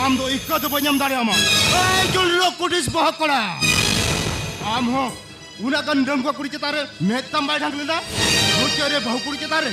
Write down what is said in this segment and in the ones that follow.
आम दो इक्का तो बनियम दारे आमा जुल्लो कुटिस बहुत कड़ा आम हो उना kan dam ko kuri cetare metam bai ढंग लेना मुझे रे बहु kuri cetare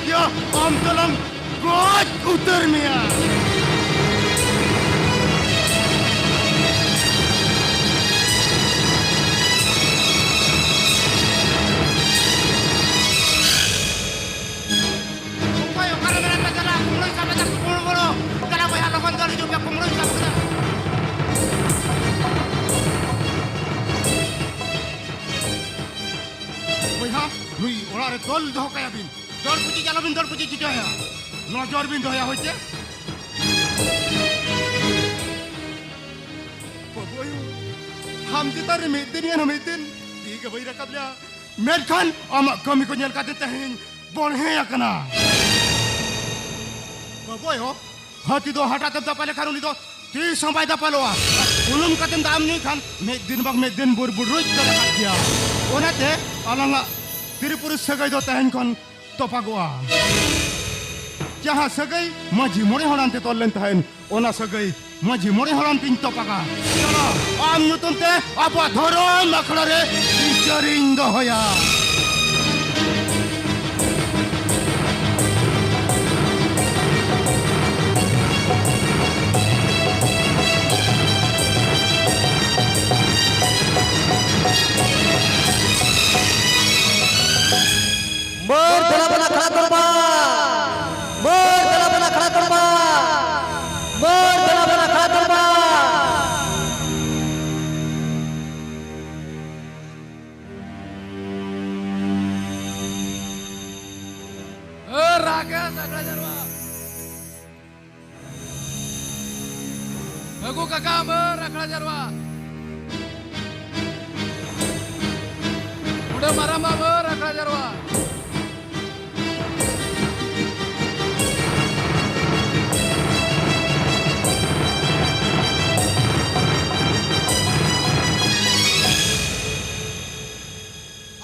ya am dalam god utar mia Orang dol doh kaya bin, dol puji jalan bin, dol puji cita ya, nojor bin doh ya hoje. Boyo, ham kita remetin ya remetin, tiga bayi rakabnya, merkan amak kami kau nyel kata tahin, boleh ya kena. Boyo, hati doh hata tetap pada karun itu, ti sampai dapat loa, ulum kata dam ni kan, medin bur-burut terdekat dia, orang teh alang Tiripur segai do tahan kon topagoa. Jaha segai maji more horan te tollen tahan ona segai maji more horan tin topaga. Chalo am nyutun te apa thoron akhड़ा re featuring do hoya. Mor telah pernah khada korban. Mor telah pernah khada korban. Mor telah pernah khada korban. Raga Sakra Jarwa. Aku kakak Rakra Jarwa. Udah marah Rakra Jarwa.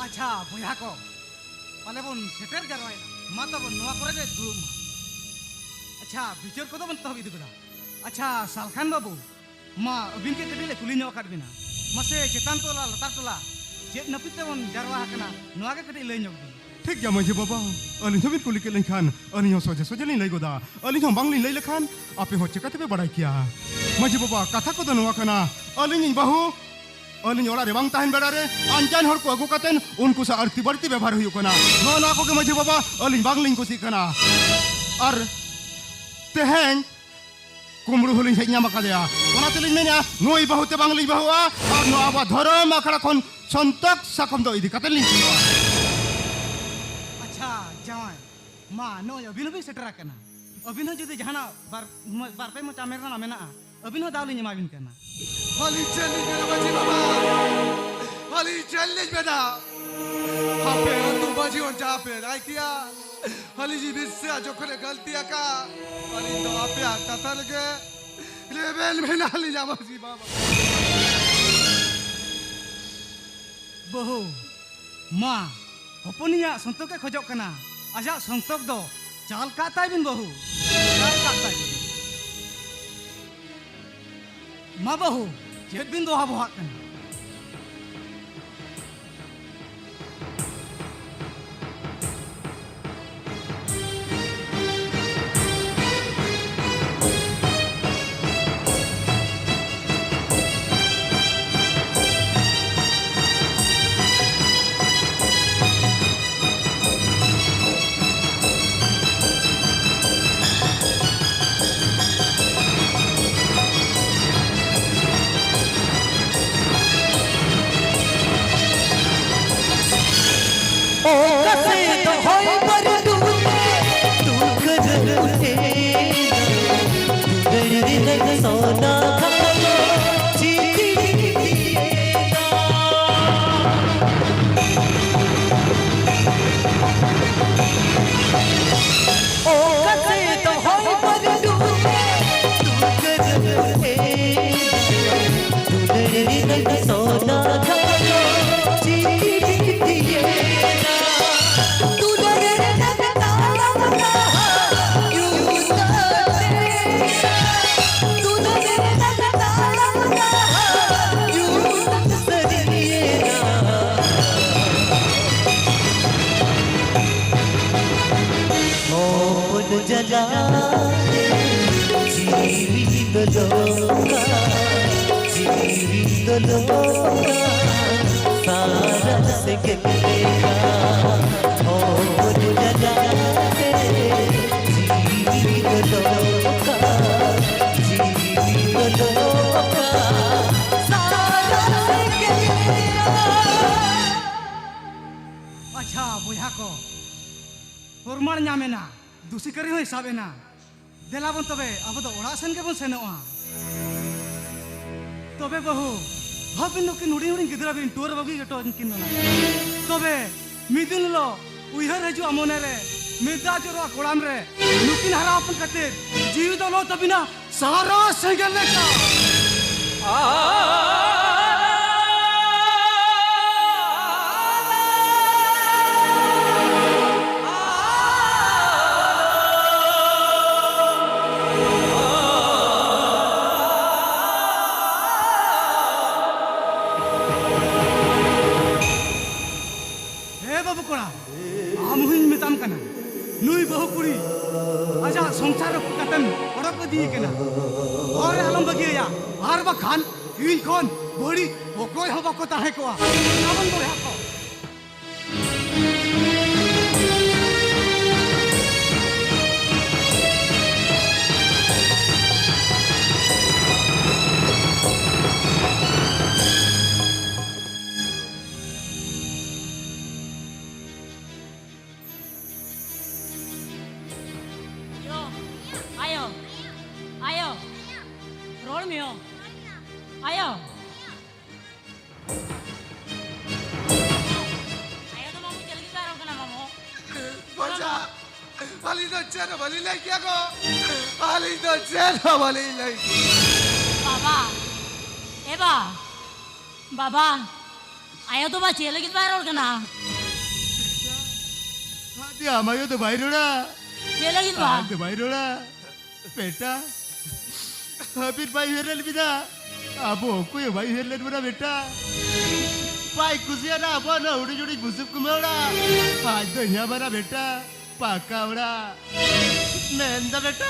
अच्छा भैया को पाले बन shutter जरवाइना माता बन नवा करे दुम अच्छा बिचर को तो बन तहबी दुगला अच्छा सालखान बाबू मा अबिन के कदिले कुली नवा काट बिना मसे चेतन तोला लतार तोला चेत नपिते बन जरवा हकना नवा के कदि लई नगदी ठीक ya maji baba alin thabit kuli ke lekhan alin ho soje soje lin lei goda alin ho bang lin lei lekhan ape ho chekate be badai kia maji baba katha ko do noa kana alin ni bahu alin ora re bang tahan beda re anjan hor ko agu katen unku sa arti barti ব্যবহার huyu kana no na ko ke maji baba alin bang lin kusi kana ar tehen kumru hulin hej nyama kadea ona telin menya noi bahu te bang lin bahu ar no aba dharam akhड़ा kon sontok sakom do idi katen lin अच्छा जाय मा no अबिन भी shutter कना अबिन जदि जहाना बार पे मचा मेरना ना मेना अबिन दावली ᱧᱟᱢᱟᱵᱤᱱ kana Hali challenge beda baji baba. Hali challenge beda. Hape tu baji on jape. Ai kiya. Hali ji bisse jokhone galtiya ka. Hali to ape kata lage. Level mein hali jama ji baba. बहु मा हपनिया संतोक के खोजक कना आजा संतोक दो चाल का ताइबिन बहु चाल का ताइबिन मा बहु चेत बिन दोहा बहाक कना You जला जीवित लोका जीवित लोका सारा से गिरेगा और जला जीवित लोका जीवित लोका सारा से गिरेगा। अच्छा बुझा को प्रमाण नामेना दूसरी करी हो हिसाब ना देला बन तबे अब तो ओड़ा सेन के बन सेनोआ तबे बहु हबिन नुकिन हुडी हुडी गिदरा बिन टोर बगी गटो किन ना तबे मिदिन लो उइहर हजु अमोने रे मिदा जोरो कोड़ाम रे नुकिन हरा अपन कते जीव दो लो तबिना सारा सेगल ने का नुई बहु कुड़ी आजा संसार कतन ओडक दी केना और आलम बगिया आर बखान इन कोन बड़ी ओकोय हो बको ताहे कोआ नामन बोया को Bali lagi aku, bali tu cina bali lagi. Baba, Eba, Baba, ayo tu baca lagi viral kena. dia amayo tu viral lah. Cek lagi tu bah. tu viral lah. Beta, habis viral bida. Abu, aku yang viral bida beta. Baik kusian apa na, udah jadi busuk kumara. Aja nya bara beta. पाकावड़ा मेंदा बेटा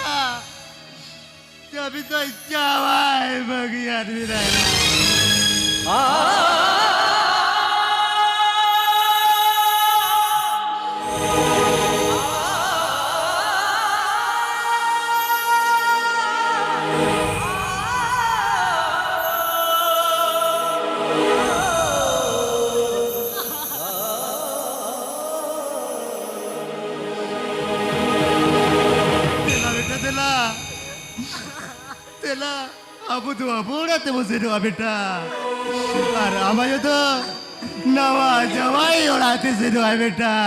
जब तो इच्छा है बगी आदमी रहना Abu tu abu dah temu sedoa beta. Amayo tu nawa jawai orang tu sedoa beta.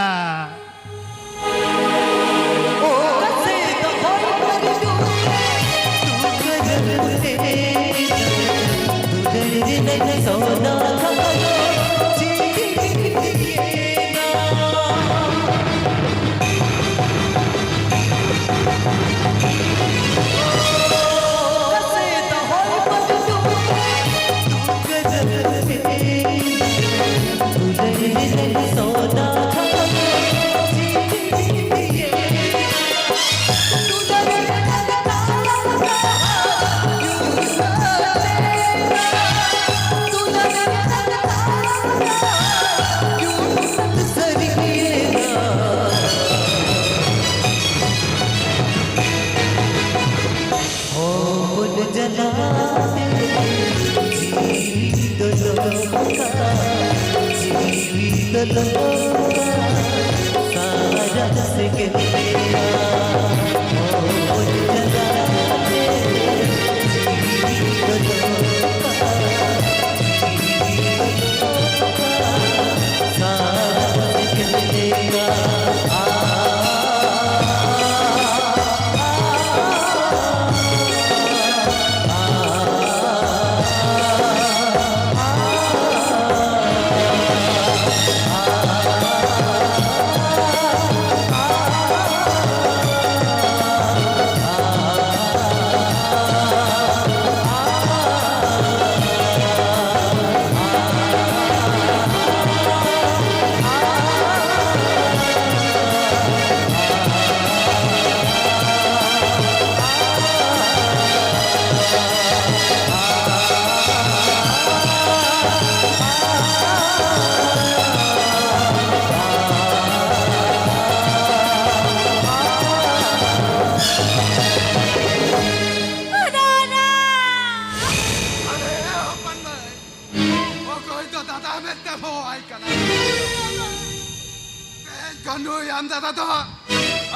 दादा तो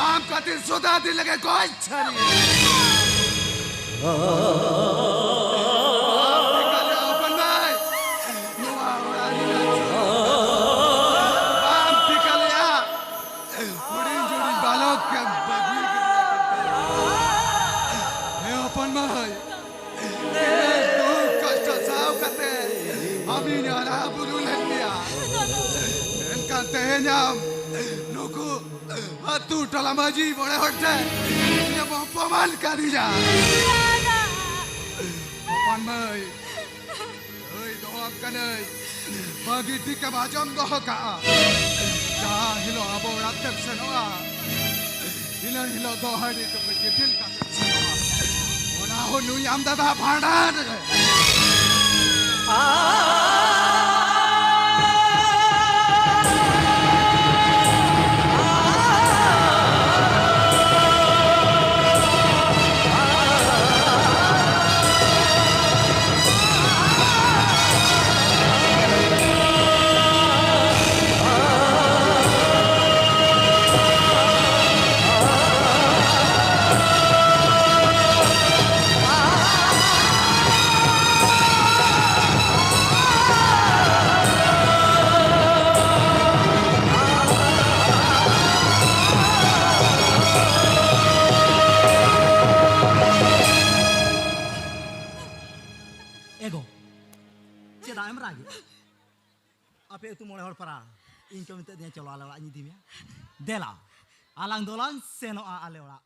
आम खातिर सुधा दी लगे कोई छरी अपन भाई नुआ उड़ा आम पिकलिया उड़ी जुड़ी बालों के बगली हे अपन भाई तू कष्ट साव करते अभी नारा बुलू लिया इनका तेहनाम नुकु तू टलामाजी बड़े होते ये अपमान करी जा अपन भाई ओए दोआम कने bagi tika bajang dohka ja hilo abo ratep senoa hilo dohari to begitil ka senoa ona ho nu yam dada bhandan ego ceda em ragi ape itu mulai hor para in kami tadi colo ala ala ni dimya dela alang dolang seno a ale ora